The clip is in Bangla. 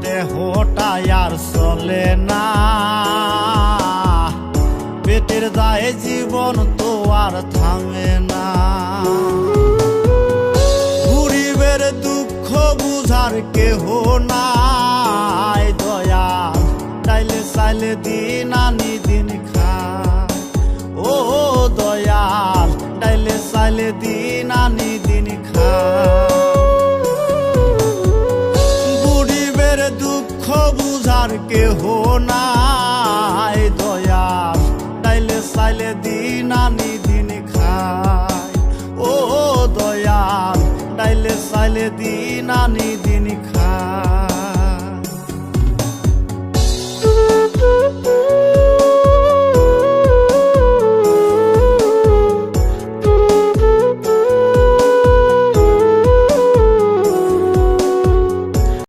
দেহটাই আর চলে না, পেটের দায়ে জীবন তো আর থামে না। গরিবের দুঃখ বুঝার কেহ নাই, দয়াল চাইলে চাইলে দিন আনি দিন খায়। ও দয়াল চাইলে চাইলে দিন আনি দিন খায়। গরিবের দুঃখ বুঝার কেহ নাই, দয়াল চাইলে চাইলে দিন আনি দিন খায়। ও দয়াল চাইলে চাইলে দিন আনি